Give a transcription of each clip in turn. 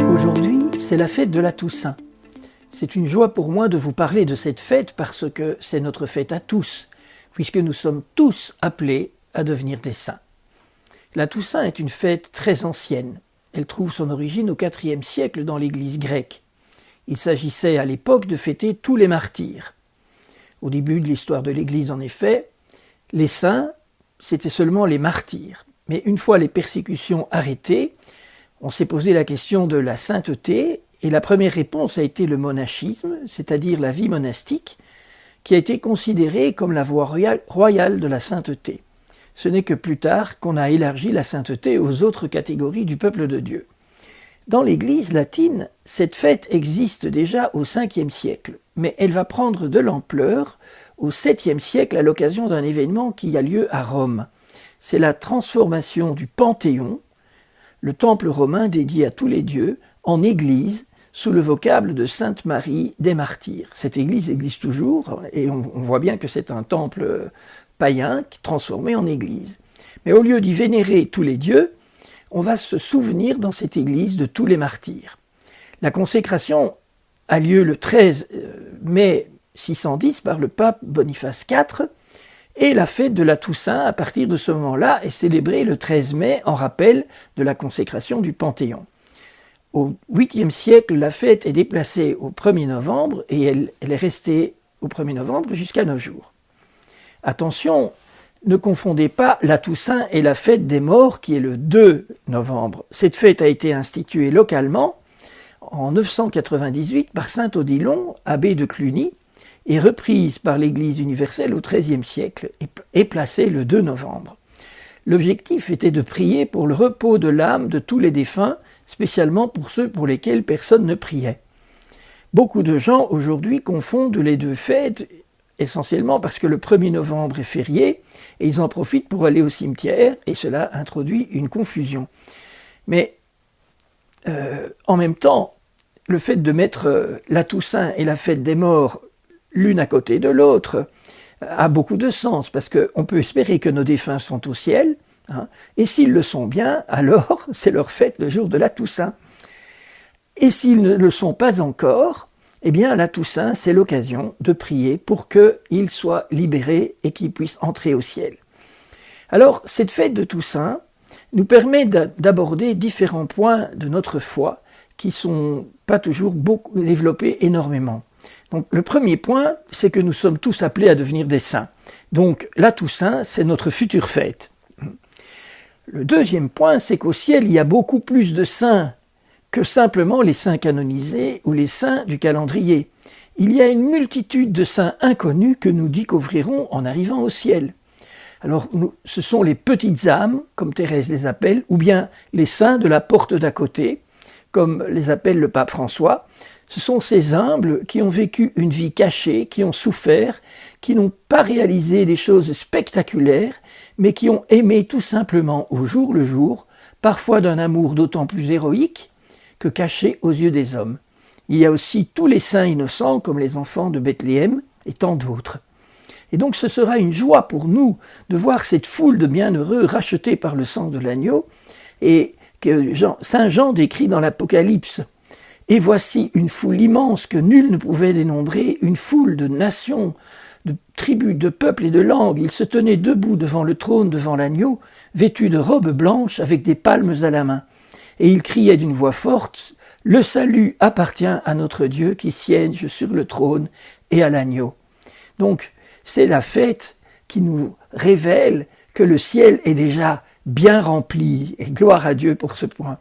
Aujourd'hui, c'est la fête de la Toussaint. C'est une joie pour moi de vous parler de cette fête parce que c'est notre fête à tous, puisque nous sommes tous appelés à devenir des saints. La Toussaint est une fête très ancienne. Elle trouve son origine au IVe siècle dans l'Église grecque. Il s'agissait à l'époque de fêter tous les martyrs. Au début de l'histoire de l'Église, en effet, les saints, c'était seulement les martyrs. Mais une fois les persécutions arrêtées, on s'est posé la question de la sainteté, et la première réponse a été le monachisme, c'est-à-dire la vie monastique, qui a été considérée comme la voie royale de la sainteté. Ce n'est que plus tard qu'on a élargi la sainteté aux autres catégories du peuple de Dieu. Dans l'Église latine, cette fête existe déjà au Ve siècle, mais elle va prendre de l'ampleur au VIIe siècle à l'occasion d'un événement qui a lieu à Rome. C'est la transformation du Panthéon, le temple romain dédié à tous les dieux, en église, sous le vocable de Sainte Marie des Martyrs. Cette église existe toujours, et on voit bien que c'est un temple païen transformé en église. Mais au lieu d'y vénérer tous les dieux, on va se souvenir dans cette église de tous les martyrs. La consécration a lieu le 13 mai 610 par le pape Boniface IV, et la fête de la Toussaint, à partir de ce moment-là, est célébrée le 13 mai en rappel de la consécration du Panthéon. Au 8e siècle, la fête est déplacée au 1er novembre et elle est restée au 1er novembre jusqu'à nos jours. Attention, ne confondez pas la Toussaint et la fête des morts qui est le 2 novembre. Cette fête a été instituée localement en 998 par saint Odilon, abbé de Cluny, et reprise par l'Église universelle au XIIIe siècle et placée le 2 novembre. L'objectif était de prier pour le repos de l'âme de tous les défunts, spécialement pour ceux pour lesquels personne ne priait. Beaucoup de gens aujourd'hui confondent les deux fêtes, essentiellement parce que le 1er novembre est férié, et ils en profitent pour aller au cimetière, et cela introduit une confusion. Mais en même temps, le fait de mettre la Toussaint et la fête des morts l'une à côté de l'autre, a beaucoup de sens, parce qu'on peut espérer que nos défunts sont au ciel, et s'ils le sont bien, alors c'est leur fête le jour de la Toussaint. Et s'ils ne le sont pas encore, eh bien la Toussaint, c'est l'occasion de prier pour qu'ils soient libérés et qu'ils puissent entrer au ciel. Alors, cette fête de Toussaint nous permet d'aborder différents points de notre foi qui ne sont pas toujours beaucoup développés énormément. Donc, le premier point, c'est que nous sommes tous appelés à devenir des saints. Donc, la Toussaint, c'est notre future fête. Le deuxième point, c'est qu'au ciel, il y a beaucoup plus de saints que simplement les saints canonisés ou les saints du calendrier. Il y a une multitude de saints inconnus que nous découvrirons en arrivant au ciel. Alors, ce sont les petites âmes, comme Thérèse les appelle, ou bien les saints de la porte d'à côté, comme les appelle le pape François. Ce sont ces humbles qui ont vécu une vie cachée, qui ont souffert, qui n'ont pas réalisé des choses spectaculaires, mais qui ont aimé tout simplement au jour le jour, parfois d'un amour d'autant plus héroïque que caché aux yeux des hommes. Il y a aussi tous les saints innocents, comme les enfants de Bethléem et tant d'autres. Et donc ce sera une joie pour nous de voir cette foule de bienheureux rachetés par le sang de l'agneau, et que Saint Jean décrit dans l'Apocalypse. Et voici une foule immense que nul ne pouvait dénombrer, une foule de nations, de tribus, de peuples et de langues. Ils se tenaient debout devant le trône, devant l'agneau, vêtus de robes blanches avec des palmes à la main. Et ils criaient d'une voix forte, « Le salut appartient à notre Dieu qui siège sur le trône et à l'agneau. » Donc, c'est la fête qui nous révèle que le ciel est déjà bien rempli, et gloire à Dieu pour ce point.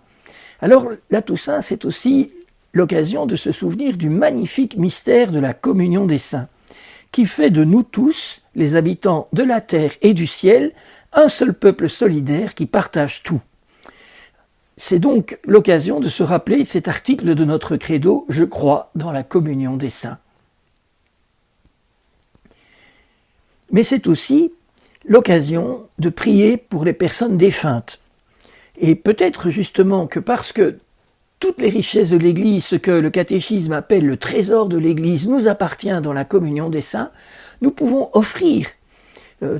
Alors, la Toussaint, c'est aussi l'occasion de se souvenir du magnifique mystère de la communion des saints, qui fait de nous tous, les habitants de la terre et du ciel, un seul peuple solidaire qui partage tout. C'est donc l'occasion de se rappeler cet article de notre credo « Je crois dans la communion des saints ». Mais c'est aussi l'occasion de prier pour les personnes défuntes. Et peut-être justement que parce que toutes les richesses de l'Église, ce que le catéchisme appelle le trésor de l'Église, nous appartient dans la communion des saints, nous pouvons offrir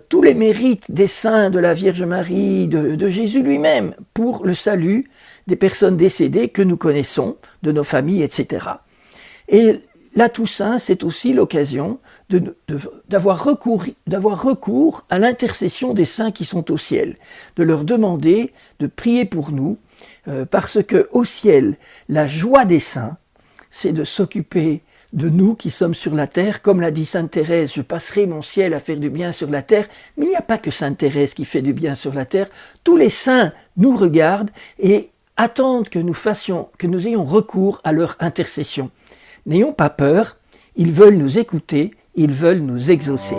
tous les mérites des saints, de la Vierge Marie, de Jésus lui-même, pour le salut des personnes décédées que nous connaissons, de nos familles, etc. Et la Toussaint, c'est aussi l'occasion d'avoir recours à l'intercession des saints qui sont au ciel, de leur demander de prier pour nous, parce que au ciel, la joie des saints, c'est de s'occuper de nous qui sommes sur la terre. Comme l'a dit sainte Thérèse, je passerai mon ciel à faire du bien sur la terre. Mais il n'y a pas que sainte Thérèse qui fait du bien sur la terre. Tous les saints nous regardent et attendent que nous ayons recours à leur intercession. N'ayons pas peur, ils veulent nous écouter, ils veulent nous exaucer.